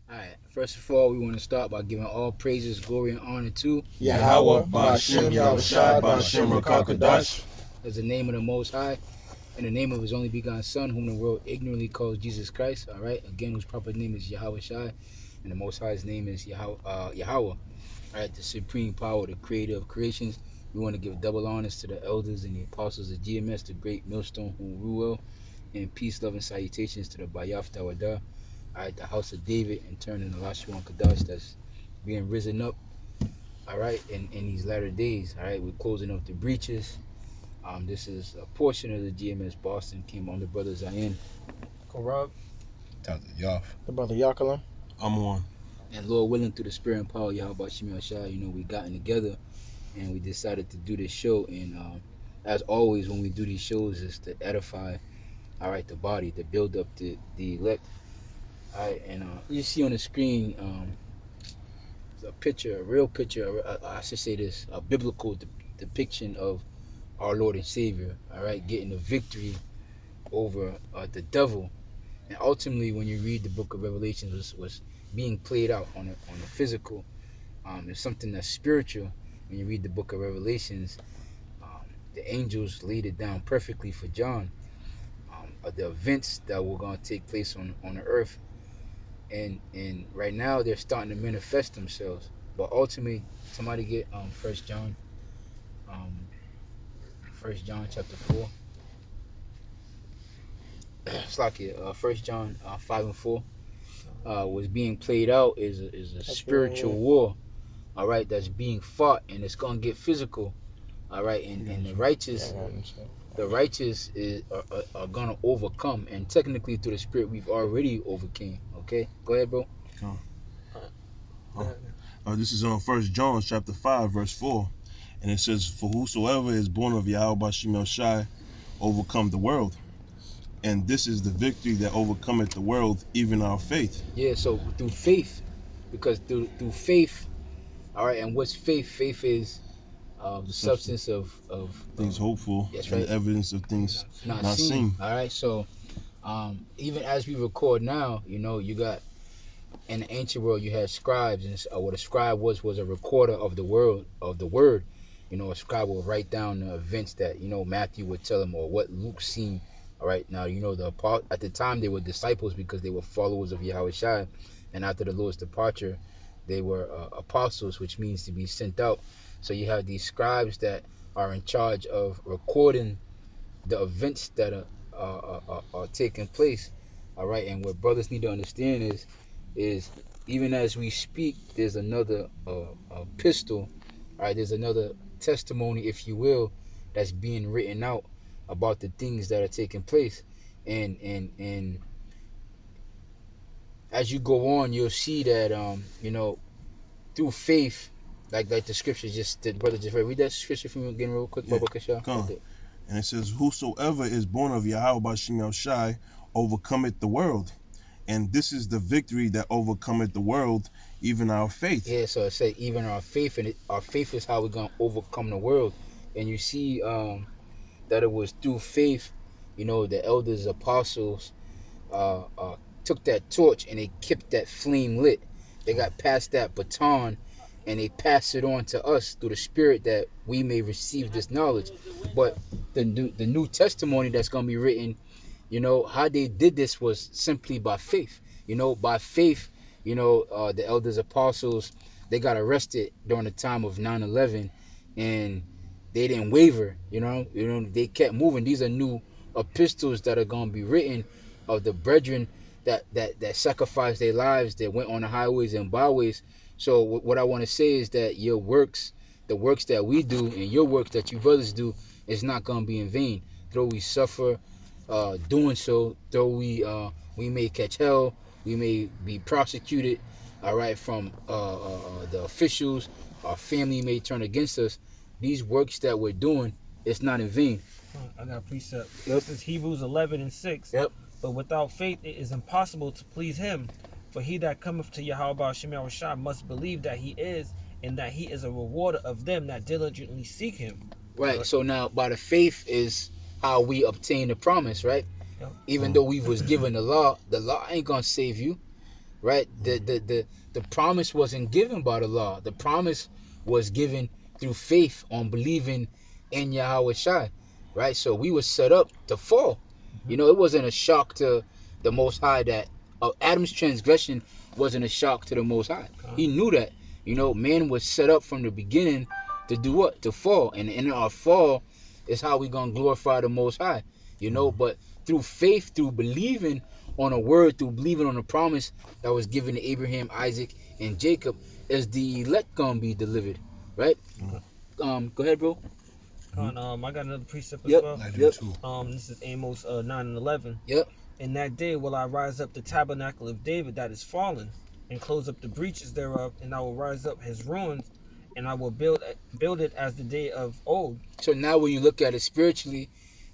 Alright, first of all, we want to start by giving all praises, glory, and honor to Yahweh Ba'Shem Yahushai Ba'Shem Rakakadash. as the name of the Most High, in the name of His only begotten Son, whom the world ignorantly calls Jesus Christ. Alright, again, whose proper name is Yahweh Shai, and the Most High's name is Yahweh. Alright, the supreme power, the creator of creations. We want to give double honors to the elders and the apostles of GMS, the great millstone who rule, and peace, love, and salutations to the Bayaf Tawadah. Alright, the house of David, and turning the Lashuan Kadash that's being risen up, alright, in these latter days. Alright, we're closing up the breaches. This is a portion of the GMS Boston, came on the brother Zion. Corrupt. Dr. Yoff. The brother Yakalam. I'm on. And Lord willing, through the spirit and power, Yahweh Shemi Shai, we gotten together and we decided to do this show. And as always, when we do these shows, is to edify, alright, the body, to build up the elect. Alright, and you see on the screen a picture, a real picture, I should say this, a biblical depiction of our Lord and Savior, alright, getting the victory over the devil. And ultimately, when you read the book of Revelations, was being played out on a physical. It's something that's spiritual. When you read the book of Revelations, the angels laid it down perfectly for John. The events that were going to take place on the earth, and right now they're starting to manifest themselves. But ultimately, somebody get 1 John, 1 John chapter 4. Slakia, 1 John 5 and 4 was being played out is a spiritual war, all right, that's being fought, and it's gonna get physical, all right, and the righteous are gonna overcome, and technically through the spirit we've already overcame. Okay, go ahead, bro. This is on 1 John chapter 5 verse 4, and it says, "For whosoever is born of Yahweh Ba'Shem Yahushai overcome the world, and this is the victory that overcometh the world, even our faith." Yeah, so through faith, because through faith, all right, and what's faith? Faith is the substance of things hoped for, that's and right, the evidence of things not not seen. All right, so even as we record now, you got, in the ancient world you had scribes, and what a scribe was a recorder of the word. A scribe will write down the events that Matthew would tell him, or what Luke seen. All right, now at the time they were disciples because they were followers of Yahweh Shai, and after the Lord's departure they were apostles, which means to be sent out. So you have these scribes that are in charge of recording the events that are taking place. All right, and what brothers need to understand is even as we speak, there's another epistle. All right, there's another testimony, if you will, that's being written out about the things that are taking place, and as you go on, you'll see that through faith, like the scripture the brother just read that scripture for me again real quick, Yeah, Baba Kasha. Okay. And it says, "Whosoever is born of Yahweh Ba'Shem Yahushai overcometh the world, and this is the victory that overcometh the world, even our faith." Yeah, so it said even our faith, and our faith is how we're gonna overcome the world. And you see that it was through faith, the elders, apostles, took that torch and they kept that flame lit. They got past that baton and they passed it on to us through the spirit that we may receive this knowledge. But the new testimony that's gonna be written, how they did this was simply by faith. By faith, the elders, apostles, they got arrested during the time of 9/11, and they didn't waver. They kept moving. These are new epistles that are gonna be written of the brethren that sacrificed their lives, that went on the highways and byways. So what I want to say is that your works, the works that we do, and your works that you brothers do, is not gonna be in vain. Though we suffer doing so, though we may catch hell, we may be prosecuted, all right, from the officials, our family may turn against us. These works that we're doing, it's not in vain. I got a precept. Yep. This is Hebrews 11:6. Yep. But without faith it is impossible to please him. For he that cometh to Yahweh Ba'Shem Yahushai must believe that he is, and that he is a rewarder of them that diligently seek him. Right. So now, by the faith is how we obtain the promise, right? Yep. Even though we was given the law ain't gonna save you. right? The promise wasn't given by the law. The promise was given through faith on believing in Yahweh Shai, right? So we were set up to fall. It wasn't a shock to the Most High that Adam's transgression wasn't a shock to the Most High. He knew that. Man was set up from the beginning to do what? To fall. And in our fall is how we gonna glorify the Most High. But through faith, through believing on a word, through believing on a promise that was given to Abraham, Isaac, and Jacob, is the elect gonna be delivered, right? Go ahead, bro. I got another precept as Yep. well. Yep. This is Amos 9:11. Yep. In that day will I rise up the tabernacle of David that is fallen, and close up the breaches thereof, and I will rise up his ruins, and I will build it as the day of old. So now when you look at it spiritually,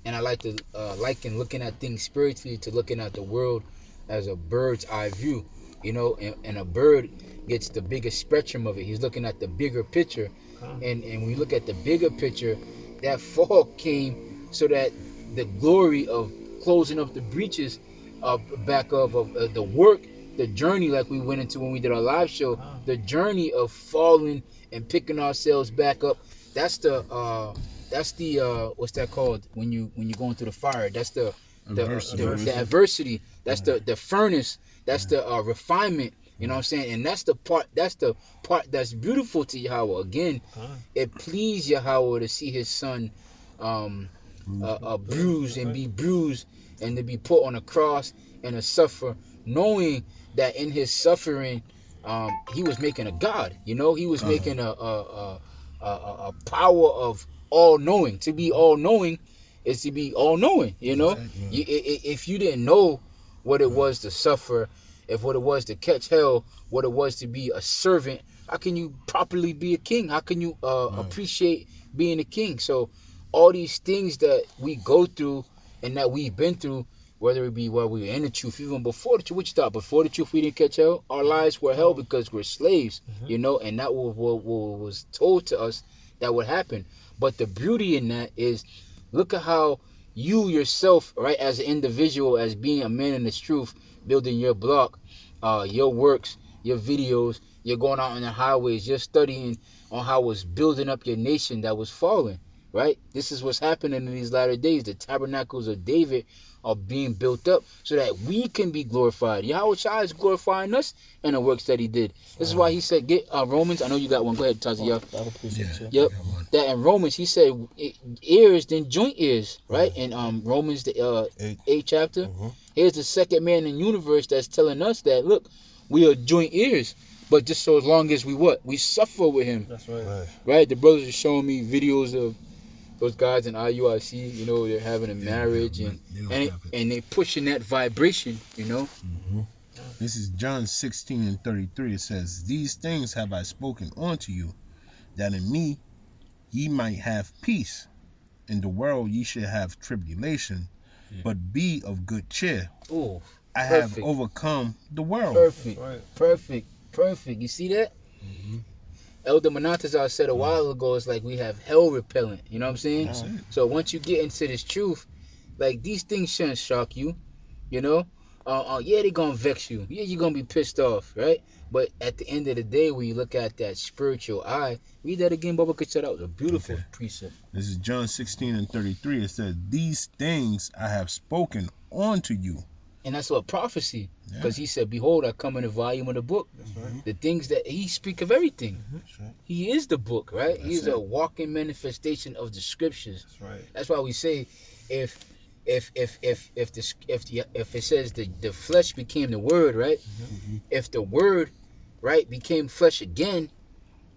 and I like to liken looking at things spiritually to looking at the world as a bird's eye view, and a bird gets the biggest spectrum of it. He's looking at the bigger picture, and when you look at the bigger picture, that fall came so that the glory of closing up the breaches of back of the work, the journey, like we went into when we did our live show, the journey of falling and picking ourselves back up. That's the what's that called when you're going through the fire? That's the adversity. That's the furnace. That's the refinement. You know what I'm saying? And that's the part that's beautiful to Yahweh. Again, it pleased Yahweh to see his son bruised and be bruised and to be put on a cross and to suffer, knowing that in his suffering he was making a God. He was making a power of all knowing. To be all knowing is to be all knowing. If you didn't know what it was to suffer, if what it was to catch hell, what it was to be a servant, how can you properly be a king? How can you appreciate being a king? So all these things that we go through and that we've been through, whether it be while we were in the truth, even before the truth, what you thought? Before the truth, we didn't catch hell. Our lives were hell because we're slaves, and that was told to us that would happen. But the beauty in that is, look at how you yourself, right, as an individual, as being a man in this truth, building your block, your works, your videos, you're going out on the highways, you're studying on how it's building up your nation that was falling, right? This is what's happening in these latter days. The tabernacles of David are being built up so that we can be glorified. Yahweh Shai is glorifying us in the works that he did. This is why he said, get Romans. I know you got one. Go ahead, Tazi. Yep. That in Romans, he said, ears, then joint ears, right? In Romans, the 8th chapter. Here's the second man in the universe that's telling us that, look, we are joint ears. But just so as long as we suffer with him. That's right. Right? The brothers are showing me videos of those guys in IUIC, they're having a marriage and they pushing that vibration, This is John 16:33. It says, "These things have I spoken unto you, that in me ye might have peace. In the world ye shall have tribulation, but be of good cheer. Oh, I have overcome the world." Perfect. You see that? Elder Monatazar said a while ago, it's like we have hell repellent. You know what I'm saying? So once you get into this truth, like these things shouldn't shock you. Yeah, they're gonna vex you. Yeah, you're gonna be pissed off, right? But at the end of the day, when you look at that spiritual eye, read that again, Bubba. Could that was a beautiful precept. This is John 16:33. It says, "These things I have spoken unto you." And that's what prophecy, because he said, "Behold, I come in the volume of the book." The things that he speak of everything. He is the book, right? He's a walking manifestation of the scriptures. That's right. That's why we say, if it says the flesh became the word, right? If the word, right, became flesh again,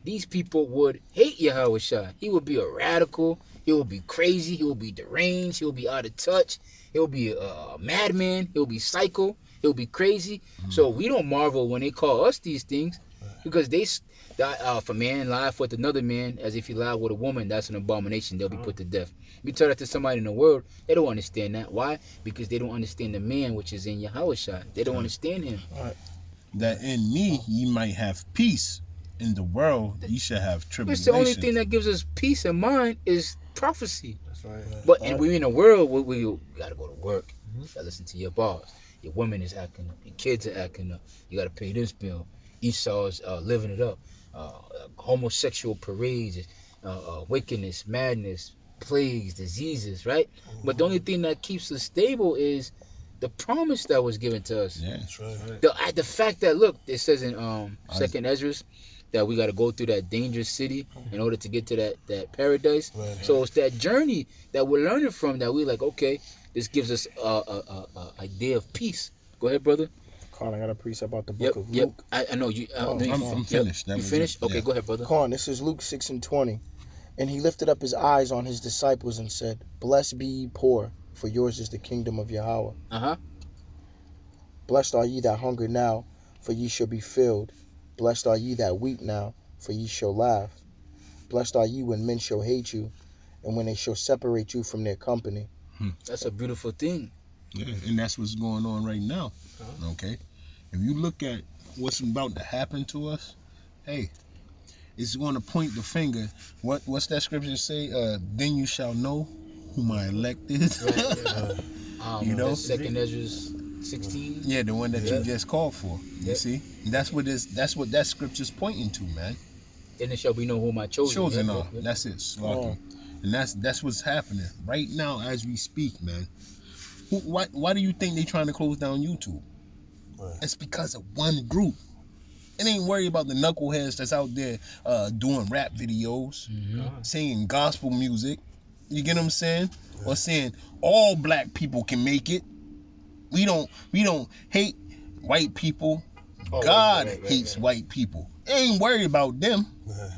these people would hate Yahweh Shai. He would be a radical. He would be crazy. He would be deranged. He would be out of touch. He would be a madman. He would be psycho. He would be crazy. So we don't marvel when they call us these things, because if a man lieth with another man as if he lied with a woman, that's an abomination. They'll be put to death. We tell that to somebody in the world, they don't understand that. Why? Because they don't understand the man which is in Yahweh Shai. They don't understand him. That in me ye might have peace. In the world ye shall have tribulation. It's the only thing that gives us peace of mind is prophecy. That's right. But and we're in a world where we gotta go to work. Gotta listen to your boss. Your woman is acting up. Your kids are acting up. You got to pay this bill. Esau's living it up. Homosexual parades, wickedness, madness, plagues, diseases, right? But the only thing that keeps us stable is the promise that was given to us. Yeah. That's right. The fact that, look, it says in I- Second Ezra that we got to go through that dangerous city in order to get to that paradise. Right. So it's that journey that we're learning from that we like. Okay, this gives us a idea of peace. Go ahead, brother. Con, I got a precept about the Yep, book of yep. Luke. I know you. Oh, let me, come on. I'm yep. finished. That You was finished? it. Okay, Yeah. go ahead, brother. Con, this is Luke 6:20. And he lifted up his eyes on his disciples and said, Blessed be ye poor, for yours is the kingdom of Yahweh. Uh-huh. Blessed are ye that hunger now, for ye shall be filled. Blessed are ye that weep now, for ye shall laugh. Blessed are ye when men shall hate you, and when they shall separate you from their company. That's a beautiful thing. Yeah, and that's what's going on right now. Uh-huh. Okay, if you look at what's about to happen to us, hey, it's going to point the finger. What's that scripture say? Then you shall know who my elect is. Right, yeah. You know? That's Second Ezra 16. Yeah, the one that Yeah. you just called for. You Yep. see, that's what that scripture's pointing to, man. Then it shall be known whom I chosen. Chosen Yep, are. yep, yep. That's it, Slaughter. And that's what's happening right now as we speak, man. Why do you think they trying to close down YouTube? Right. It's because of one group. It ain't worry about the knuckleheads that's out there doing rap videos, Mm-hmm. singing gospel music. You get what I'm saying? Yeah. Or saying all black people can make it. We don't hate white people. Oh, God right, hates right. white people. Ain't worried about them. Yeah.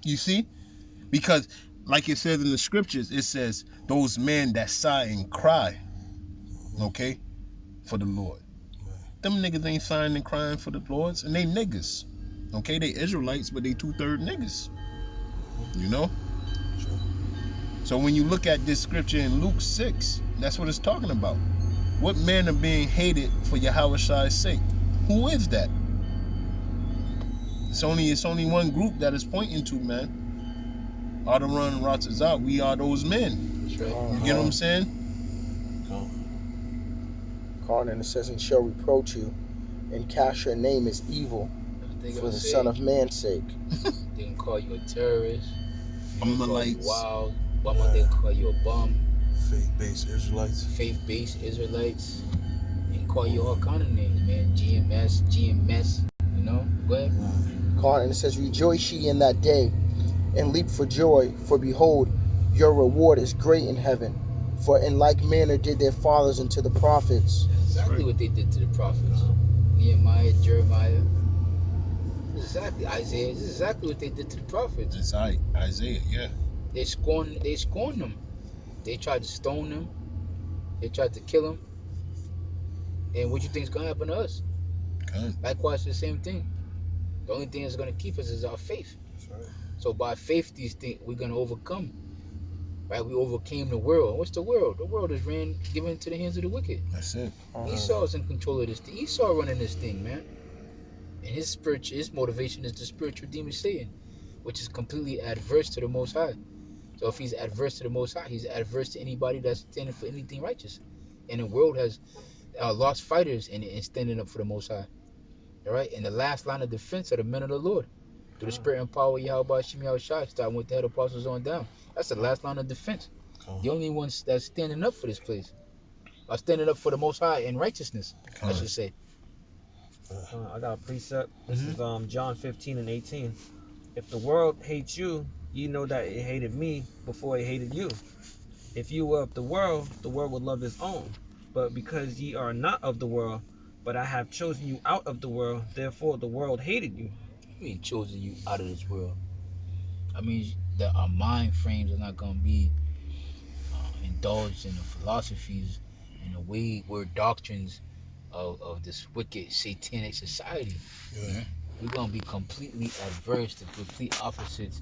You see? Because like it says in the scriptures, it says those men that sigh and cry, okay, for the Lord. Them niggas ain't sighing and crying for the Lords, and they niggas. Okay, they Israelites, but they 2/3 niggas. You know? Sure. So when you look at this scripture in Luke 6, that's what it's talking about. What men are being hated for Yahweh's sake? Who is that? It's only one group that is pointing to, man. Adaron and Ratazat, we are those men. That's right. You get what I'm saying? Con, and it says, And shall reproach you, and cast your name as evil They for gonna the say, Son of Man's sake. they gonna call you a terrorist. They gonna call you Amalekites. wild. They gonna call you a bum. Faith-based Israelites. Faith-based Israelites. And call you all kind of names, man. GMS. You know. Go ahead. Con, and it says, Rejoice ye in that day, and leap for joy, for behold, your reward is great in heaven. For in like manner did their fathers unto the prophets. That's exactly what they did to the prophets. Nehemiah, Jeremiah. Exactly. Isaiah. This is exactly what they did to the prophets. It's Isaiah, yeah. They scorned them. They tried to stone them. They tried to kill them. And what you think is gonna happen to us? Good. Likewise, the same thing. The only thing that's gonna keep us is our faith. That's right. So by faith, these things we're gonna overcome. Right? We overcame the world. What's the world? The world is given into the hands of the wicked. That's it. Esau's in control of this thing. Esau running this thing, man. And his motivation is the spiritual demon Satan, which is completely adverse to the Most High. So if he's adverse to the Most High, he's adverse to anybody that's standing for anything righteous. And the world has lost fighters in standing up for the Most High. All right, and the last line of defense are the men of the Lord, through the Spirit and power of Yahweh Shem Shai, starting with the head apostles on down. That's the last line of defense. The only ones that's standing up for this place are standing up for the Most High in righteousness, I should say. I got a precept. This is John 15:18. If the world hates you, you know that it hated me before it hated you. If you were of the world would love his own. But because ye are not of the world, but I have chosen you out of the world, therefore the world hated you. We ain't chosen you out of this world. I mean that our mind frames are not gonna be indulged in the philosophies and the wayward doctrines of this wicked satanic society. Yeah. We're gonna be completely adverse to complete opposites.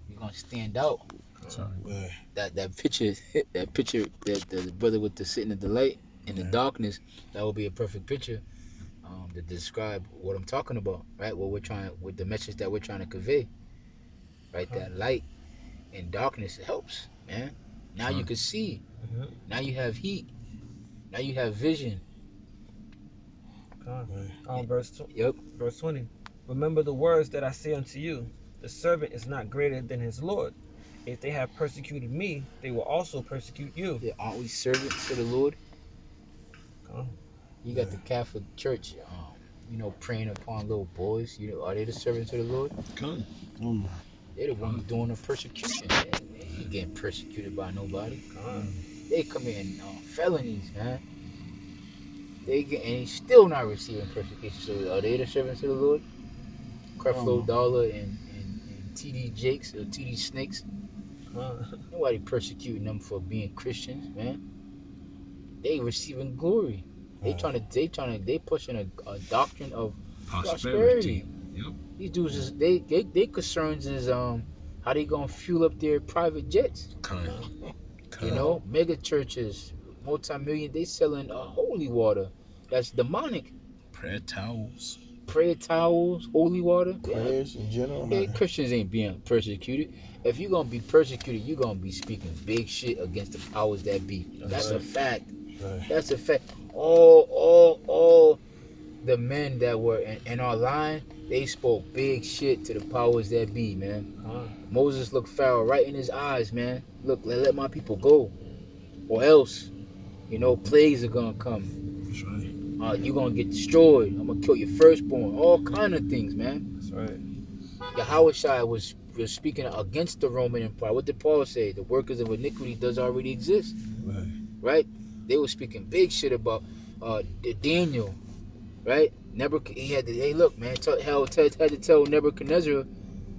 We're gonna stand out. Yeah. That picture, that the brother with the sitting at the light in the darkness, that will be a perfect picture to describe what I'm talking about, right? What we're trying, with the message that we're trying to convey, right? That light and darkness helps, man. Now you can see. Mhm. Now you have heat. Now you have vision. Right. Verse 20. Remember the words that I say unto you. The servant is not greater than his Lord. If they have persecuted me, they will also persecute you. Yeah, aren't we servants to the Lord? Come You got the Catholic Church, preying upon little boys. Are they the servants of the Lord? Come. Um, They're the ones doing the persecution. They ain't getting persecuted by nobody. on. They committing felonies, man. And he's still not receiving persecution. So are they the servants of the Lord? Creflo um, Dollar and TD Jakes or TD Snakes. Nobody persecuting them for being Christians, man. They receiving glory. They pushing a doctrine of prosperity. Yep. These dudes is they concerns is how they gonna fuel up their private jets. Kind. Mega churches, multi-million, they selling holy water. That's demonic. Prayer towels. Prayer towels, holy water. Yeah, Prayers in general. yeah, right. Christians ain't being persecuted. If you're gonna be persecuted, you're gonna be speaking big shit against the powers that be. That's That's a right. fact. Right. That's a fact. All the men that were in our line, they spoke big shit to the powers that be, man. Moses looked Pharaoh right in his eyes, man. Look, let my people go, or else, plagues are gonna come. That's right. You're gonna get destroyed. I'm gonna kill your firstborn. All kind of things, man. That's right. Yahweh was speaking against the Roman Empire. What did Paul say? The workers of iniquity does already exist, Right. right? They were speaking big shit about Daniel, right? He had to, hey, look, man, had to tell Nebuchadnezzar,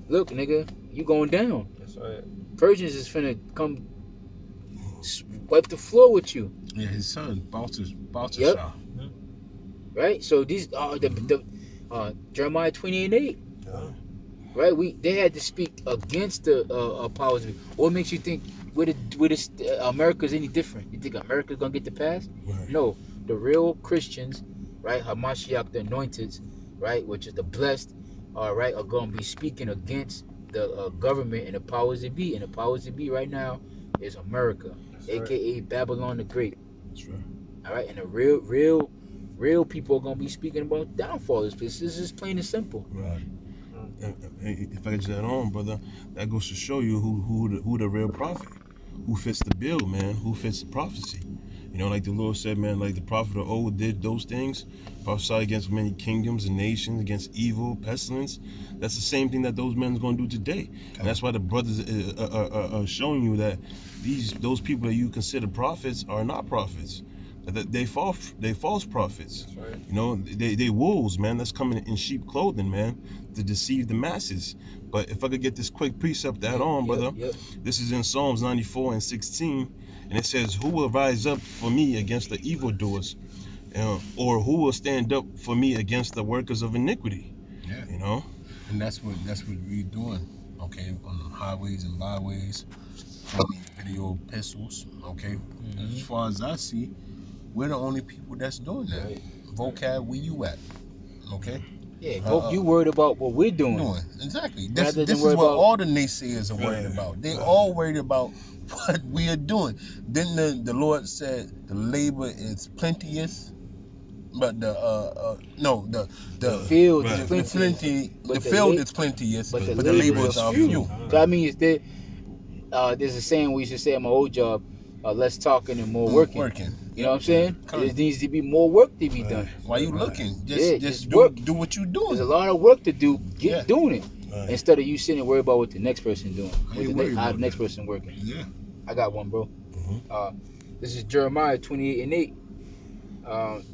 look, nigga, you going down. That's right. Persians is finna come wipe the floor with you. Yeah, his son, Yep, Balthasar. right? So these the Jeremiah 28:8. Right. Right, they had to speak against the powers. What makes you think America's any different? You think America's gonna get the pass? Right. No, the real Christians, right, Hamashiach, the anointed, right, which is the blessed, right, are gonna be speaking against the government and the powers that be. And the powers that be right now is America, That's right. aka Babylon the Great. That's right. All right, and the real people are gonna be speaking about downfall. This is plain and simple. Right. If I could just add on, brother, that goes to show you who the real prophet, who fits the bill, man, who fits the prophecy. Like the Lord said, man, like the prophet of old did those things, prophesied against many kingdoms and nations, against evil, pestilence. That's the same thing that those men are going to do today, and that's why the brothers are showing you that those people that you consider prophets are not prophets. That they false prophets. That's right. They wolves, man. That's coming in sheep clothing, man, to deceive the masses. But if I could get this quick precept to add on, brother, Yep. this is in Psalms 94 and 16, and it says, "Who will rise up for me against the evildoers, or who will stand up for me against the workers of iniquity?" Yeah. You know, And that's what we're doing. Okay, on the highways and byways, filming video epistles. Okay, as far as I see, we're the only people that's doing that. Right. Vocab, where you at? Okay. Yeah, you worried about what we're doing Exactly. rather than This is worry what about. all the naysayers are worried Right. about. They Right. all worried about what we are doing. Then the Lord said the labor is plenteous, but The the field is right. plenty, the but field is plenteous, but the but the laborers laborers are are few. few. So I mean, there's a saying we used to say at my old job: less talking and more working. Working. You know what Yep. I'm saying? Come. There needs to be more work to be Right. done. Why you Right. looking? Yeah, Just just work. do what you There's a doing. lot of work to do. Yeah. Get doing it Right. instead of you sitting and worry about what the next person doing. I ain't worried How the about next that. person working. Yeah. I got one, bro. Mhm. This is Jeremiah 28:8.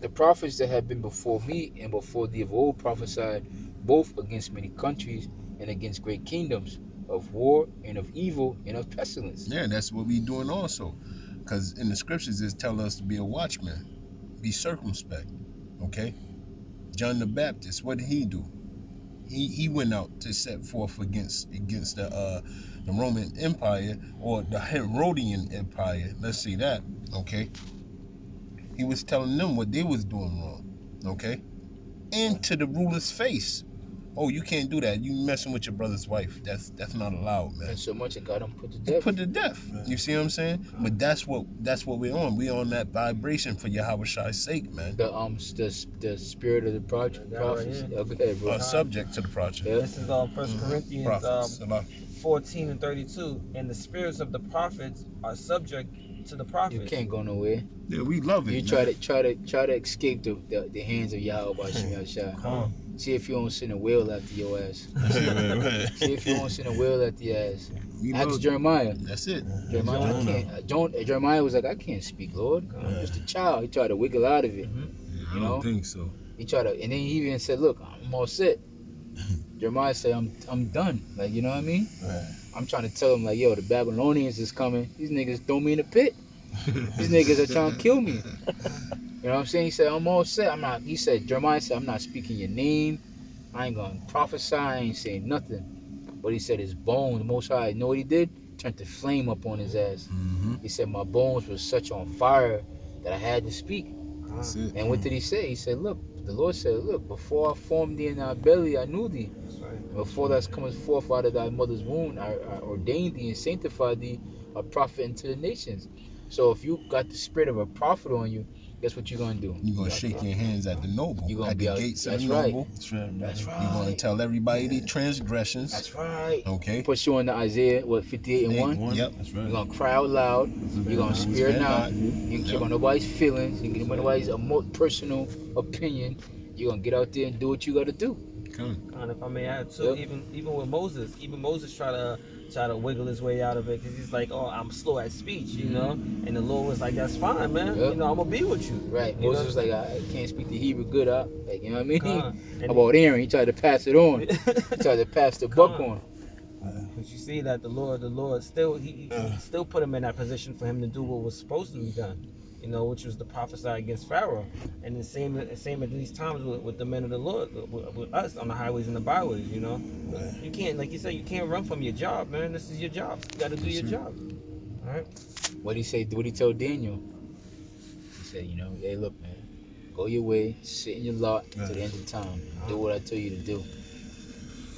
The prophets that have been before me and before thee of old prophesied both against many countries and against great kingdoms, of war and of evil and of pestilence. Yeah, that's what we doing also. Because in the scriptures it tell us to be a watchman, be circumspect. Okay. John the Baptist, what did he do? He went out to set forth against the Roman Empire, or the Herodian Empire. Let's say that. Okay. He was telling them what they was doing wrong. Okay. And to the ruler's face. oh, you can't do that. You messing with your brother's wife. That's not allowed, man. And so much it got him put to death. Put to death. You see what I'm saying? But that's what we're on. We on that vibration for Yahweh Shai's sake, man. The spirit of the prophets. Right, Okay, bro. Subject to the project. Yeah. This is First Corinthians Prophets. 14 and 32, and the spirits of the prophets are subject to the prophets. You can't go nowhere. Yeah, we love it. You man. try to escape the hands of Yahweh by Shemel Shah. See if you don't send a whale after your ass. See if you don't send a whale after your ass. Ask Jeremiah. That's it. Jeremiah, Jeremiah was like, I can't speak, Lord. I'm just a child. He tried to wiggle out of it. I don't think so. He tried to, and then he even said, look, I'm all set. Jeremiah said, I'm done. Like, you know what I mean? Right. I'm trying to tell him, like, yo, the Babylonians is coming. These niggas throw me in the pit. These niggas are trying to kill me. You know what I'm saying? He said, I'm all set. Jeremiah said, I'm not speaking your name. I ain't gonna prophesy. I ain't saying nothing. But he said his bones, the Most High, you know what he did? Turned the flame up on his ass. He said, my bones were such on fire that I had to speak. That's it. And what did he say? He said, look, the Lord said, look, before I formed thee in thy belly, I knew thee. That's right. And before thou comest forth out of thy mother's womb, I ordained thee and sanctified thee a prophet unto the nations. So if you got the spirit of a prophet on you, guess what you're going to do? You're going to shake your hands at the noble. You're gonna at be the out, gates of that's the right. noble. That's right. You're going to tell everybody the transgressions. That's right. Okay. Put you on the Isaiah, 58 and 1? Yep. That's right. You're going to cry out loud. You're going to spare not. You don't care about nobody's feelings. You don't care about nobody's personal opinion. You're going to get out there and do what you got to do. And if I may add too, even with Moses, tried to wiggle his way out of it because he's like, oh, I'm slow at speech, you know. And the Lord was like, that's fine, man. Yep. You know, I'm gonna be with you. Right. You Moses was like, I can't speak the Hebrew good, like, you know what I mean? How about Aaron, he tried to pass it on. He tried to pass the buck on. But you see that the Lord still he still put him in that position for him to do what was supposed to be done, you know, which was to prophesy against Pharaoh. And the same at these times with the men of the Lord, with us on the highways and the byways, you know. You can't, like you said, you can't run from your job, man. This is your job. You got to do your job. All right. What he say? What he told Daniel? He said, you know, hey, look, man, go your way, sit in your lot to the end of time. Do what I tell you to do.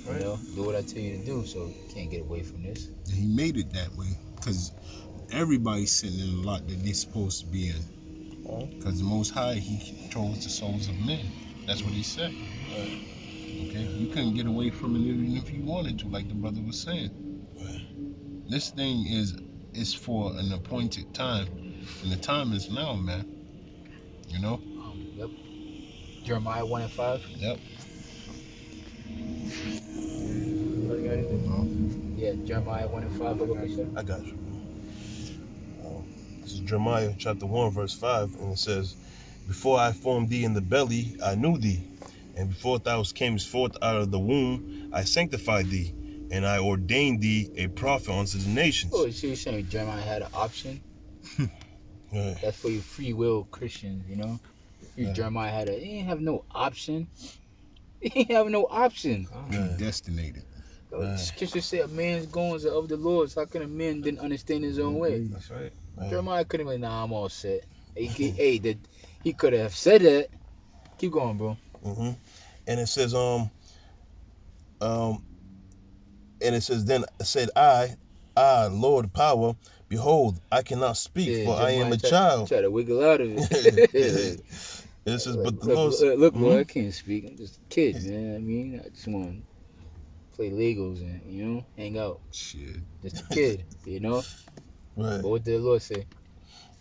You know, do what I tell you to do. So you can't get away from this. And he made it that way because everybody's sitting in the lot that they're supposed to be in. Because the Most High, he controls the souls of men. That's what he said. Okay, you couldn't get away from it even if you wanted to, like the brother was saying. This thing is for an appointed time, and the time is now, man. You know. Yep. Jeremiah 1 and 5. Yep. Yeah, Jeremiah 1 and 5. I got you. This is Jeremiah chapter 1 verse 5, and it says, before I formed thee in the belly, I knew thee, and before thou camest forth out of the womb, I sanctified thee, and I ordained thee a prophet unto the nations. Oh, so you're saying Jeremiah had an option? Right. That's for you free will Christians, you know? Jeremiah he didn't have no option. He didn't have no option. Predestinated. Scripture say a man's goings are of the Lord. So how can a man didn't understand his own way? That's right. Jeremiah couldn't be, nah, I'm all set. He could have said that. Keep going, bro. And it says, then said I, Lord power, behold, I cannot speak, for I am a child. Try to wiggle out of it. It says, but the Lord, look, Lord, I can't speak. I'm just a kid, man. I mean, I just want to play Legos and, you know, hang out. Shit. Just a kid, you know? Right. But what did the Lord say?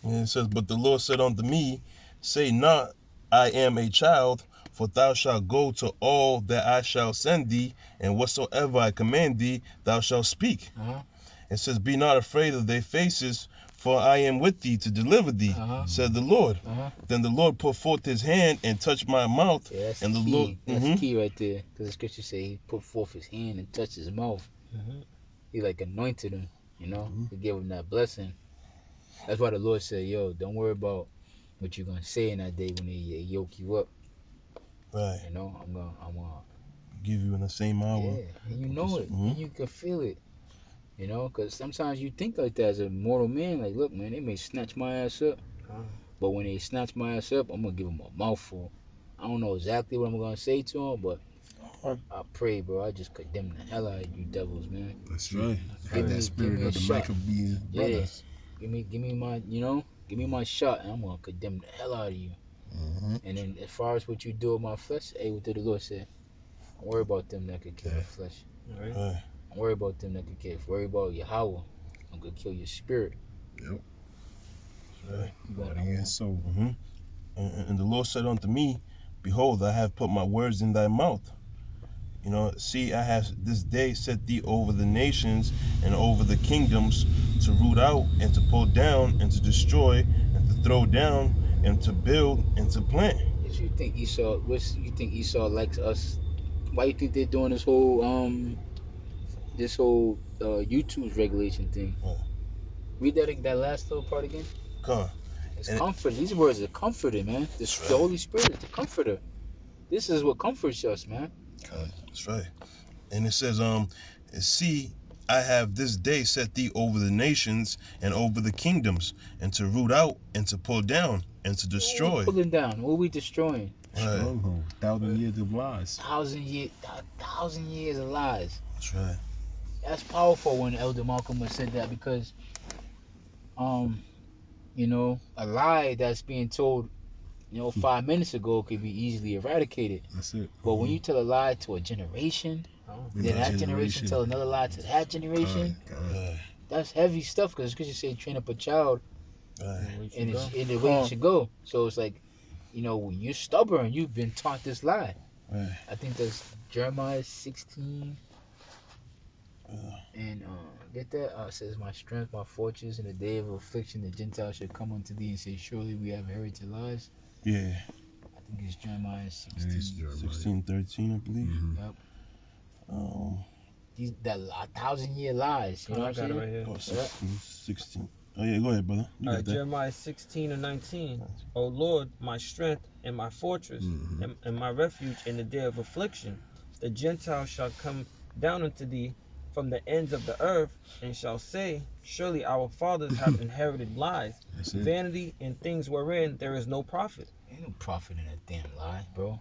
And it says, but the Lord said unto me, say not, I am a child, for thou shalt go to all that I shall send thee, and whatsoever I command thee, thou shalt speak. It says, be not afraid of their faces, for I am with thee to deliver thee, said the Lord. Then the Lord put forth his hand and touched my mouth. Yeah, that's and the key. Lord, That's key right there. Because the scripture say he put forth his hand and touched his mouth. He like anointed him, you know? He gave him that blessing. That's why the Lord said, yo, don't worry about what you're going to say in that day when they yoke you up. Right. You know, I'm gonna give you in the same hour. Yeah, and you know it. And you can feel it. You know, because sometimes you think like that as a mortal man. Like, look, man, they may snatch my ass up. But when they snatch my ass up, I'm going to give them a mouthful. I don't know exactly what I'm going to say to them, but I pray, bro. I just condemn the hell out of you devils, man. That's right. Have that Give spirit me a of the shot. Maccabees Yeah. brothers. Give me my, give me my shot, and I'm gonna condemn the hell out of you. Mm-hmm. And then as far as what you do with my flesh, hey, what did the Lord say? Don't worry about them that could kill the flesh. Right. Don't worry about them that could kill. Worry about Yahweh. I'm gonna kill your spirit. Yep. Right. You got it. Body and soul. Mm-hmm. And the Lord said unto me, Behold, I have put my words in thy mouth. See, I have this day set thee over the nations and over the kingdoms, to root out and to pull down and to destroy and to throw down and to build and to plant. What you think Esau? You think Esau likes us? Why you think they're doing this whole YouTube's regulation thing? Right. Read that last little part again. Come. It's And comfort. These words are comforting, man. The Holy Spirit is the comforter. This is what comforts us, man. That's right. And it says, see, I have this day set thee over the nations and over the kingdoms, and to root out and to pull down and to What we destroy. pulling down? What we destroying? Right. Stronghold. 1,000 years of lies. 1,000 years of lies. That's right. That's powerful when Elder Malcolm has said that, because a lie that's being told 5 minutes ago could be easily eradicated. That's it. But when you tell a lie to a generation, then that generation tell another lie to that generation, Right. that's heavy stuff, because Scripture say train up a child Right. in the way he should go. So it's like, when you're stubborn, you've been taught this lie. Right. I think that's Jeremiah 16. And get that? It says, my strength, my fortress, in the day of affliction, the Gentiles shall come unto thee and say, surely we have heard your lies. Yeah. I think it's Jeremiah 16. It is Jeremiah. 16:13, I believe. Mhm. Yep. Um, That 1,000-year lies. You know I what I'm got it saying? right here. oh, 16. Oh yeah, go ahead, brother. You All got right, that. Jeremiah 16 and 19. O Lord, my strength and my fortress, Mhm. and my refuge in the day of affliction, the Gentiles shall come down unto thee from the ends of the earth, and shall say, surely our fathers have inherited lies, That's it. vanity, and things wherein there is no profit. Ain't no profit in a damn lie, bro.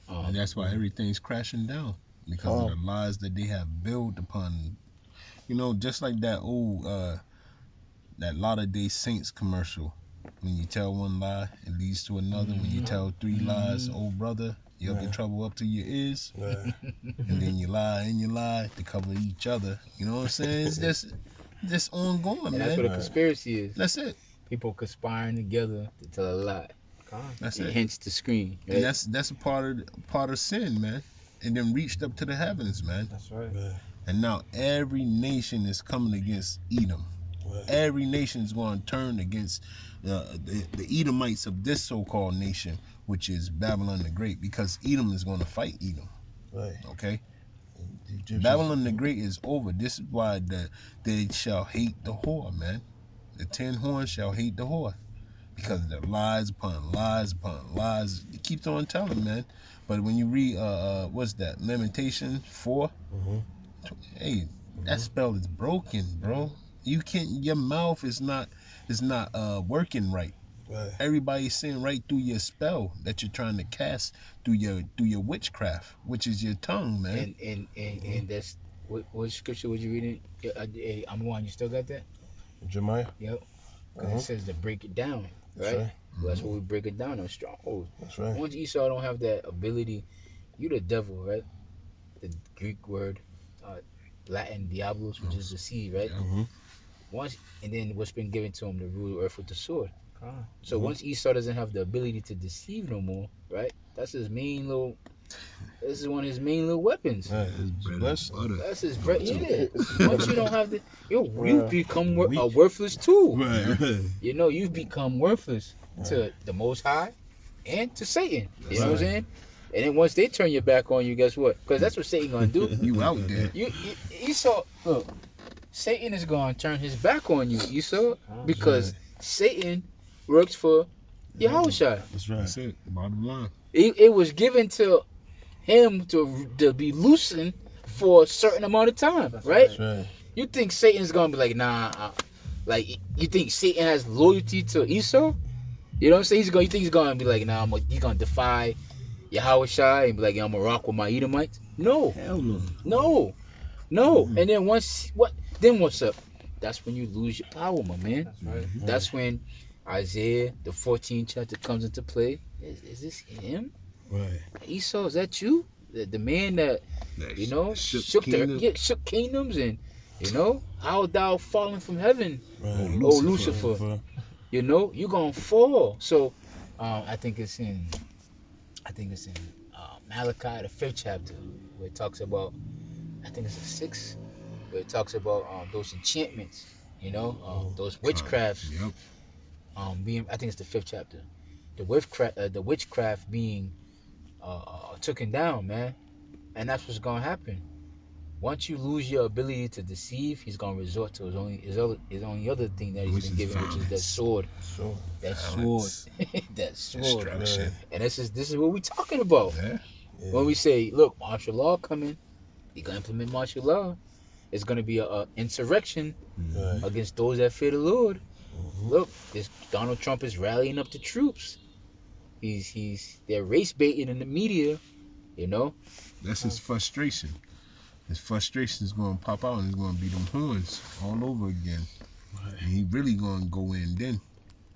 And that's why everything's crashing down, because of the lies that they have built upon. Just like that old that Latter Day Saints commercial. When you tell one lie, it leads to another. When you tell three lies, old brother, you're up in trouble up to your ears. Right. And then you lie and you lie to cover each other. You know what I'm saying? It's just ongoing, And man. that's what a conspiracy is. That's it. People conspiring together to tell a lie. That's And it. hence the screen. Right? And that's a part of sin, man. And then reached up to the heavens, man. That's right. And now every nation is coming against Edom. Right. Every nation is going to turn against the Edomites of this so-called nation, which is Babylon the Great, because Edom is going to fight Edom. Right. Okay? The Egyptians. Babylon the Great is over. This is why they shall hate the whore, man. The 10 horns shall hate the whore, because of the lies upon lies upon lies. It keeps on telling, man. But when you read what's that, Lamentation 4, hey, that spell is broken, bro. You can't. Your mouth is not working right. Right. Everybody's seeing right through your spell that you're trying to cast through your witchcraft, which is your tongue, man. And that's what scripture was you reading? I'm one. You still got that? Jeremiah. Yep. Because it says to break it down, That's right? right. Well, that's what we break it down on strongholds. That's right. Once Esau don't have that ability, you the devil, right? The Greek word, Latin diablos, which is the seed, right? Once, and then what's been given to him, the rule of earth with the sword. So once Esau doesn't have the ability to deceive no more, right? That's his main little. This is one of his main little weapons. Right. Bless. That's his bread. Yeah. Once you don't have the, you become a worthless tool. Right. You've become worthless to the Most High and to Satan. You know what I'm saying? And then once they turn your back on you, guess what? Because that's what Satan gonna do. You out there. Esau, look, Satan is gonna turn his back on you, Esau, because Satan works for Yahushua. That's right. That's it. Bottom line. It was given to him to be loosened for a certain amount of time, right? That's right. You think Satan's gonna be like, nah, like you think Satan has loyalty to Esau? You know what I'm saying? You think he's gonna be like, nah, he's gonna defy Yahweh Shai and be like, yeah, I'm gonna rock with my Edomites. No, Hell no. no, no. Mhm. And then once what? Then what's up? That's when you lose your power, my man. That's right. Mhm. That's when Isaiah the 14th chapter comes into play. Is this him? Right. Esau, is that you? The man that That shook shook kingdom. shook kingdoms, and how thou fallen from heaven, Oh, Right. oh Lucifer. Lucifer. You gonna fall. So I think it's in Malachi the 5th chapter where it talks about, I think it's the 6th, where it talks about those enchantments, those witchcrafts Yep. being, I think it's the 5th chapter, the witchcraft being taken down, man. And that's what's gonna happen. Once you lose your ability to deceive, he's gonna resort to his only other thing that he's Which been is given, which is that violence. sword. So. That sword. Violence. That sword. Destruction. And this is what we're talking about. Yeah. When we say, look, martial law coming, he gonna implement martial law. It's gonna be a insurrection Right. against those that fear the Lord. Mhm. Look, this Donald Trump is rallying up the troops. They're race baiting in the media, you know. That's his frustration. His frustration is going to pop out and it's going to be them horns all over again. Right. And he really going to go in then,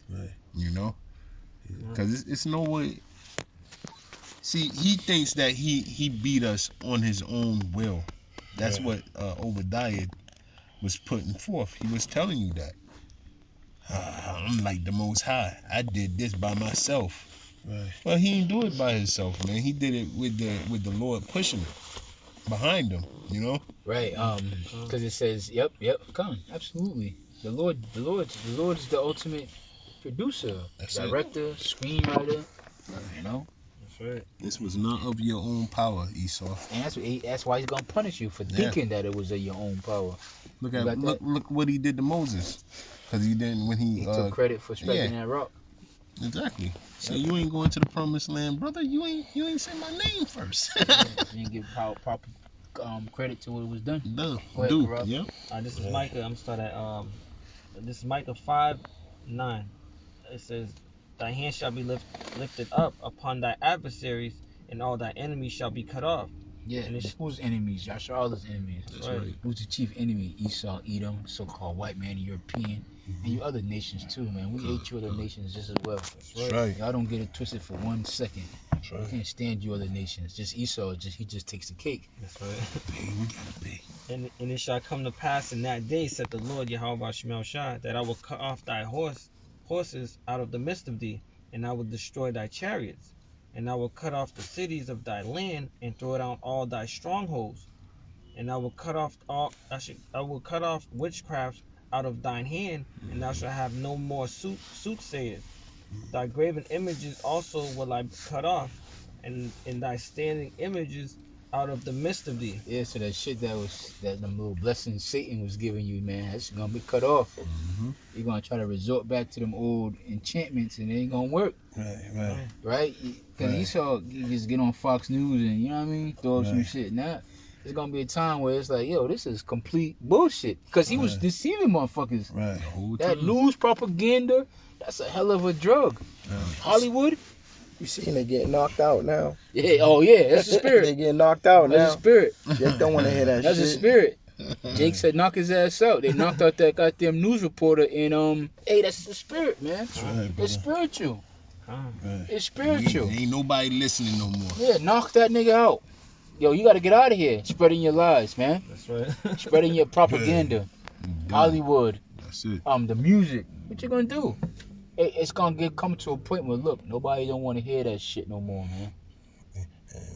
Right. you know? Yeah. Because it's no way. See, he thinks that he beat us on his own will. That's Right. what Obadiah was putting forth. He was telling you that. I'm like the Most High. I did this by myself. Right. Well, he didn't do it by himself, man. He did it with the Lord pushing him behind him, you know? Right. Because it says, yep, come, absolutely. The Lord is the ultimate producer, That's it. director, screenwriter. You know, That's right. This was not of your own power, Esau. and that's why he's gonna punish you for Yeah. thinking that it was of your own power. Look You at got that? look what he did to Moses. Because he didn't when He took credit for striking that rock. exactly. So you ain't going to the promised land, brother. You ain't say my name first. Yeah, you didn't give proper credit to what was done. No, Go ahead, do. Corrupt. Yeah. This is Yeah. Micah. I'm starting at this is Micah 5:9. It says, "Thy hand shall be lifted up upon thy adversaries, and all thy enemies shall be cut off." Yeah, And it's who's enemies? Joshua, all his enemies. that's That's right. right. Who's the chief enemy? Esau, Edom, so-called white man, European, and you other nations too, man. We hate you other nations just as well. That's That's right. right. Y'all don't get it twisted for 1 second. That's We right. can't stand you other nations. Just Esau, he just takes the cake. That's right. Hey, we gotta pay. And it shall come to pass in that day, said the Lord Yahweh Shemel Shah, that I will cut off thy horses out of the midst of thee, and I will destroy thy chariots, and I will cut off the cities of thy land, and throw down all thy strongholds, and I will cut off witchcraft out of thine hand, and thou shalt have no more soothsayers. Thy graven images also will I cut off, and thy standing images out of the midst of thee. Yeah, so that shit that them little blessings Satan was giving you, man, that's gonna be cut off. Mm-hmm. You're gonna try to resort back to them old enchantments, and it ain't gonna work, Right. Right. right? Because Right. Esau just get on Fox News and you know what I mean, throw up some Right. shit. Now it's gonna be a time where it's like, yo, this is complete bullshit. Because he was Right. deceiving motherfuckers. Right. The whole That time. news propaganda, that's a hell of a drug. Hollywood, You seen they get knocked out now? yeah, oh yeah, that's the They spirit. get knocked out That's the now. spirit. Just don't want to hear that That's the shit. spirit. Jake said, knock his ass out. They knocked out that goddamn news reporter, and hey, that's the spirit, man. That's right, It's brother. spiritual. Right. It's spiritual. Ain't nobody listening no more. Yeah, knock that nigga out. Yo, you gotta get out of here, spreading your lies, man. That's right. Spreading your propaganda. Done. Hollywood, That's it. the music. What you gonna do? It's gonna come to a point where look, nobody don't want to hear that shit no more, man.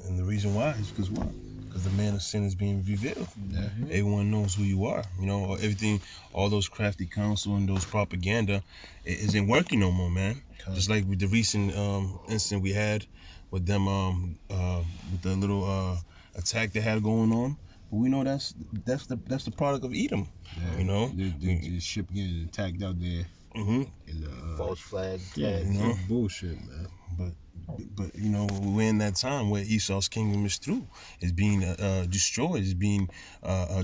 And the reason why is because what? Because the man of sin is being revealed. Mhm. Everyone knows who you are. You know, everything, all those crafty counsel and those propaganda, it isn't working no more, man. Just like with the recent incident we had with them, with the little attack they had going on. But we know that's the product of Edom. Yeah. You know. The ship getting attacked out there Mm-hmm. in the False flag yeah, tag. You know. bullshit, man. But you know, we're in that time where Esau's kingdom is through. It's being destroyed. It's being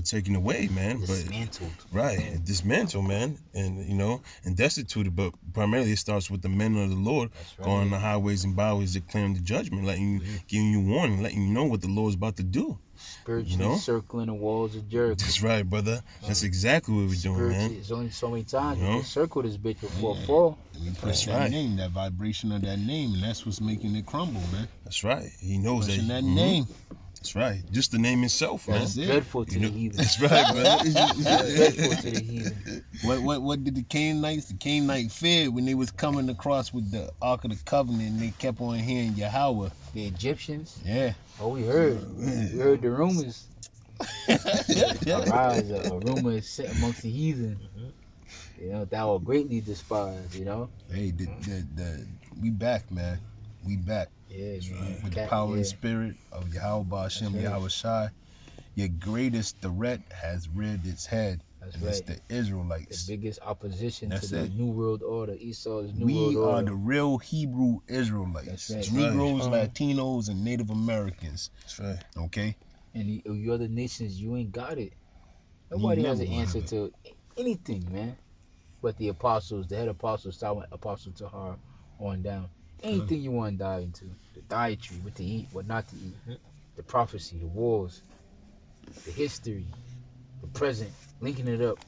taken away, man. Dismantled. Right, dismantled, man, and you know, and destituted. But primarily, it starts with the men of the Lord That's right. going on the highways and byways, declaring the judgment, letting you, giving you warning, letting you know what the Lord's about to do. Spiritually You know? circling the walls of Jericho. That's right, brother. That's exactly what we're doing, man. It's only so many times You you know? can circle this bitch before Yeah. fall. And we That's push that right. name, that vibration of that name, and that's what's making it crumble, man. That's right. He knows Pushing that Mhm. name. That's right. Just the name itself, man. That's That's it. dreadful to You the know? heathen. That's right, brother. Dreadful to the heathen. What did the Canaanites? The Canaanite feared when they was coming across with the Ark of the Covenant, and they kept on hearing Yahweh. The Egyptians. Yeah. Oh, we heard. We heard the rumors. Arise, a rumor is set amongst the heathen. You know, thou art greatly despised, you know? Hey, we back, man. We back Yeah, man. with the power and spirit of Yahweh Hashem, right. Yahweh Shai. Your greatest threat has reared its head, That's and right. it's the The Israelites. biggest opposition That's to the it. New World Order, Esau's New We World are Order. the real Hebrew Israelites. That's right. That's Negroes, right. Latinos, and Native Americans. That's right. Okay? And the other nations, you ain't got it. Nobody has an never gonna answer have to anything, man. But the apostles, the head apostles, Silent Apostle Tahar, on down. Anything you want to dive into. The dietary, what to eat, what not to eat. The prophecy, the wars, the history, the present, linking it up,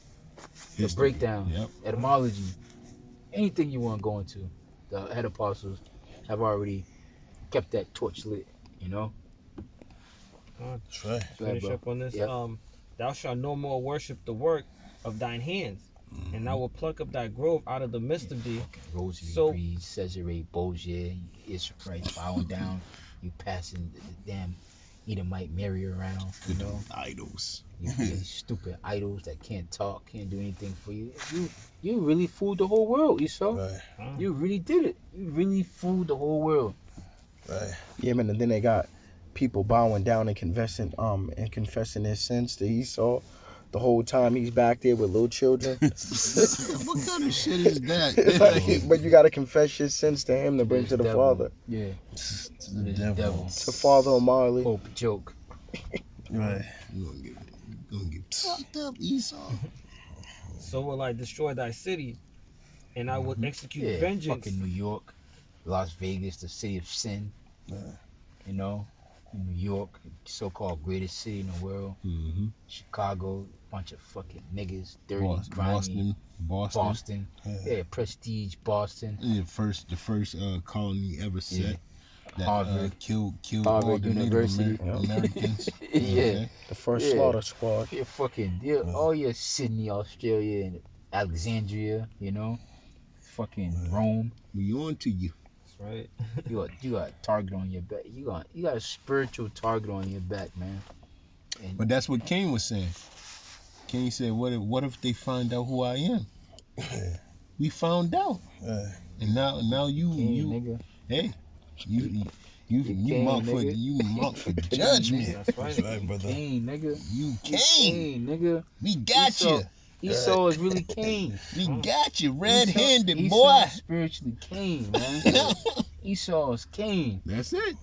the History. breakdown, Yep. etymology. Anything you want to go into, the head apostles have already kept that torch lit, you know? That's right. Go ahead, Finish bro. up on this. Yep. Thou shalt no more worship the work of thine hands, and I will pluck up thy grove out of the midst of thee. Rosary So- Breeze, Cesare Bozier, Israelite bowing down, you passing the damn Edomite Mary around, you know? Idols. These stupid idols that can't talk, can't do anything for you. You really fooled the whole world, Esau. Right. You really did it. You really fooled the whole world. Right. Yeah, man. And then they got people bowing down and confessing their sins to Esau. The whole time he's back there with little children. What kind of shit is that? It's like, but you gotta confess your sins to him to bring This to the devil. Father. Yeah. To the This devil. devil. To Father Marley. Pope joke. Right. You gonna get fucked up, Esau. So will I destroy thy city, and I will execute Yeah, vengeance. fucking New York, Las Vegas, the city of sin. Yeah. You know, New York, so-called greatest city in the world. Mm-hmm. Chicago, bunch of fucking niggas, dirty, grimy. Boston. Boston. Yeah, prestige Boston. The first colony ever set that Harvard. killed all Harvard the University. Native Americans. Yeah. Okay. The first Yeah. slaughter squad. Yeah, fucking, yeah, all your Sydney, Australia, and Alexandria, you know, fucking Rome. We on to you. That's right. You got a target on your back. You got a spiritual target on your back, man. And But that's what Cain was saying. Cain said, "What if they find out who I am?" We found out, and now you nigga. hey, you Cain, marked for judgment. That's right. That's right, brother. Cain, nigga. You You Cain. nigga. We got Esau. you. Esau is really Cain. We got you, red-handed Esau boy. is spiritually Cain, man. Esau is Cain. That's it.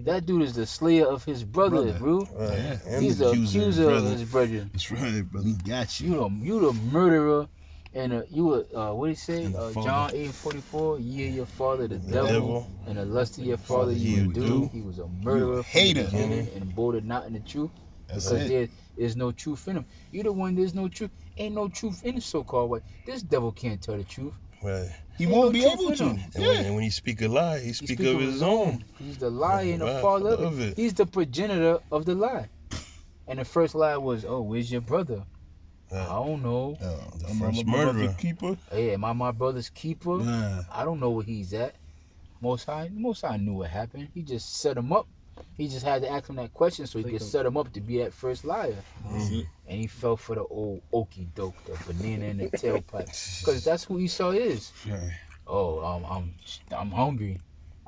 That dude is the slayer of his brother, bro. Right. And He's the accuser of his brother. That's right, brother. We got you. You the murderer, and you what do you say? And the father. John 8:44. Ye your father the devil, devil. and the lust of your father you would do. He was a murderer from hater. the beginning and bolded not in the truth, That's because it. there is no truth in him. You the one there's no truth. Ain't no truth in the so-called way. This devil can't tell the truth. Right. He Ain't won't no be truth able in to. him. And when he speak a lie, he speak of his own. He's the liar and the Right, father of of it. it. He's the progenitor of the lie. And the first lie was, oh, where's your brother? Right. I don't know. The I'm first a brother murderer. keeper. Hey, am I my brother's keeper? Nah. I don't know where he's at. Most High knew what happened. He just set him up. He just had to ask him that question so he could set him up to be that first liar. That's it. And he fell for the old okey doke, the banana in the tailpipe. Because that's who Esau is. Right. Oh, I'm hungry.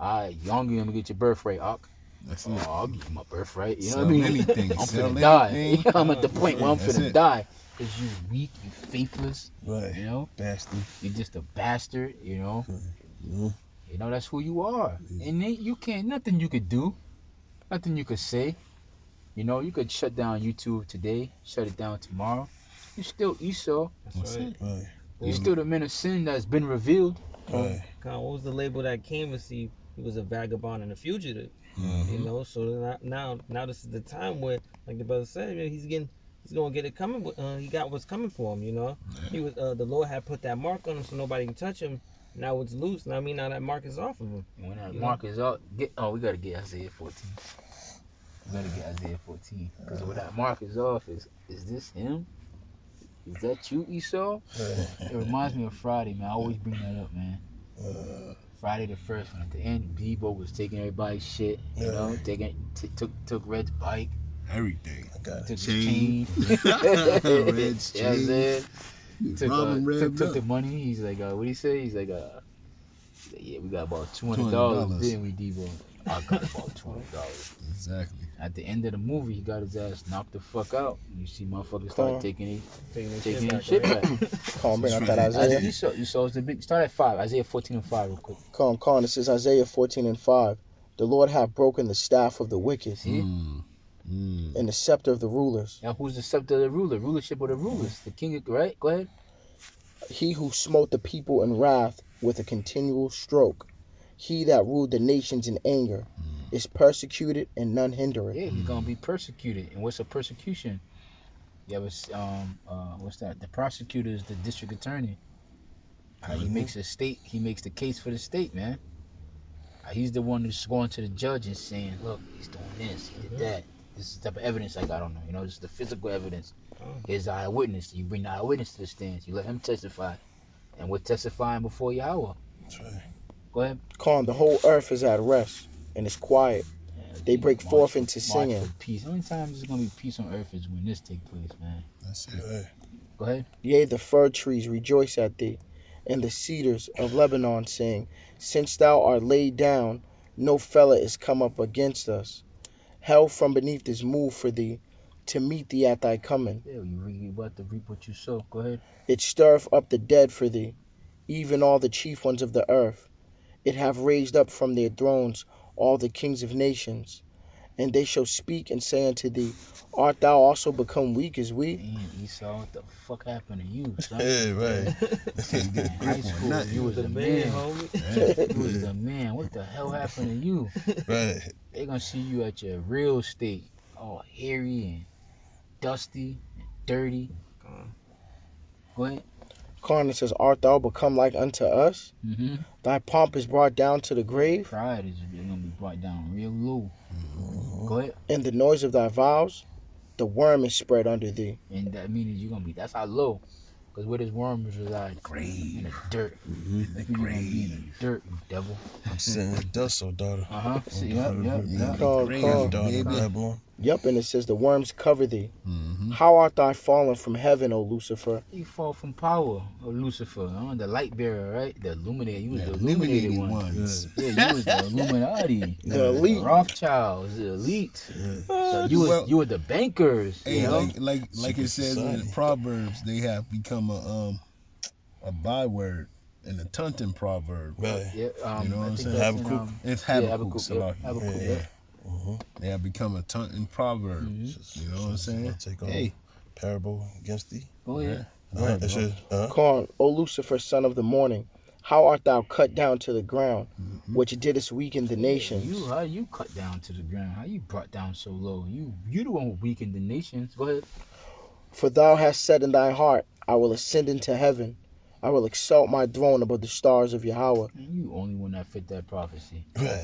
You hungry? Let me get your birthright, Ock. That's Oh, it. I'll give you my birthright. You know Sell what I mean? anything. I'm Sell finna die. anything. I'm at the point where I'm That's finna it. die. Because you weak, you faithless, Right. you know? Bastard. You're just a bastard, you know? You know? You know, that's who you are. And you can't, nothing you could do, nothing you could say. You know, you could shut down YouTube today, shut it down tomorrow. You still Esau. That's right. Right. You still the men of sin that's been revealed. Right. What was the label that Cain received? He was a vagabond and a fugitive. Mm-hmm. You know, so now this is the time where, like the brother said, man, he's gonna get it coming. He got what's coming for him. You know, he was the Lord had put that mark on him so nobody can touch him. Now it's loose. Now I mean, now that mark is off of him. And when that You mark is up, we gotta get Isaiah 14. We gotta get Isaiah 14. Because when that mark is off, is this him? Is that you, Esau? It reminds me of Friday, man. I always bring that up, man. Friday the first, when at the end, Bebo was taking everybody's shit, you know, took Red's bike, Everything. I got took it. his chain. Red's Yeah, chain. man. Robbing Red Took the up. money. He's like, what do you say? He's like, yeah, we got about $200, $200. didn't we, Debo? I got about $200. Exactly. At the end of the movie, he got his ass knocked the fuck out. You see, motherfuckers Come on. start taking Taking his shit back. Come on, bring out that That's right. Isaiah. Esau's the big. Start at 5. Isaiah 14 and 5, real quick. Come on. It says Isaiah 14 and 5. The Lord hath broken the staff of the wicked See? and the scepter of the rulers. Now, who's the scepter of the ruler? Rulership of the rulers. The king, right? Go ahead. He who smote the people in wrath with a continual stroke. He that ruled the nations in anger is persecuted and none hinder it. Yeah, he's gonna be persecuted. And what's a persecution? Yeah, what's that? The prosecutor is the district attorney. He makes the case for the state, man. He's the one who's going to the judge and saying, look, he's doing this, he did that. This is the type of evidence I got on him. You know, this is the physical evidence. Here's the eyewitness. You bring the eyewitness to the stand. You let him testify. And we're testifying before Yahweh. That's right. Go ahead. Come on, the whole earth is at rest and is quiet. They break forth into singing. For peace. How many times is going to be peace on earth is when this take place, man? That's it. Right. Go ahead. Yea, the fir trees rejoice at thee, and the cedars of Lebanon sing. Since thou art laid down, no fellow is come up against us. Hell from beneath is moved for thee, to meet thee at thy coming. Yeah, you about to reap what you sow. Go ahead. It stirreth up the dead for thee, even all the chief ones of the earth. It hath raised up from their thrones all the kings of nations. And they shall speak and say unto thee, Art thou also become weak as we? Man, Esau, what the fuck happened to you, son? Yeah, right. Can't get a In high grip on school, nothing. you was the the man, man. homie. You was the man. What the hell happened to you? Right. They gonna see you at your real state, all hairy and dusty and dirty. Go ahead. Carnage says, Art thou become like unto us? Mm-hmm. Thy pomp is brought down to the grave, Pride is gonna be brought down real low. Go ahead. and the noise of thy vows, the worm is spread under thee. And that means you're gonna be. That's how low. Cause where does worms reside? Grave. In the dirt. In the You're gonna be in grave. the dirt, you devil. I'm sitting in the dust, so daughter. See, In the grave, Daughter, baby. Babylon. Yep, and it says the worms cover thee. Mm-hmm. How art thou fallen from heaven, O Lucifer? You fall from power, or Lucifer, the light bearer, right? The illuminator. You was the Illuminated illuminated one. ones. Yeah, you was the Illuminati. The elite. Rothschilds, the elite. So you were the bankers. Hey, You know? like Secret it says in society. the Proverbs, they have become a byword in the Tunton proverb. Right. Yeah, You know what I I'm think saying? that's Habakkuk? It's yeah, Habakkuk, Habakkuk, Habakkuk, Yeah. yeah. Mm-hmm. They have become a Tunton proverb. Mhm. You know what I'm saying? Take on Hey. parable against thee. Go ahead. Go ahead, It bro. says, Corn, O Lucifer, son of the morning, how art thou cut down to the ground, Mhm. which didst weaken the nations? How you cut down to the ground? How you brought down so low? You the one who weakened the nations. Go ahead. For thou hast said in thy heart, I will ascend into heaven. I will exalt my throne above the stars of Yahweh. You only one that fit that prophecy. right.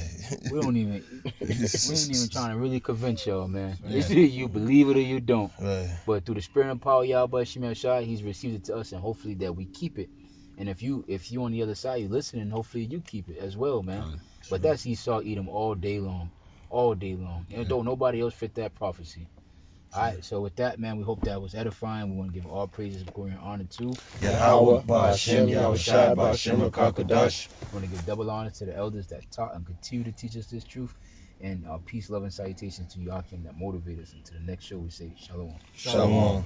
We ain't even trying to really convince y'all, man. Yeah. It's either you believe it or you don't. Right. But through the spirit and power of Yahweh Shemel Shai, he's received it to us, and hopefully that we keep it. And if you on the other side, you listening, hopefully you keep it as well, man. But that's Esau Edom all day long. All day long. And though nobody else fit that prophecy. Alright, so with that, man, we hope that was edifying. We want to give all praises, glory, and honor to Yahweh, Ba'ashem, Yahushua, Ba'ashem, Kakadash. We want to give double honor to the elders that taught and continue to teach us this truth. And peace, love, and salutations to Yakim that motivate us. Until the next show, we say shalom. Shalom.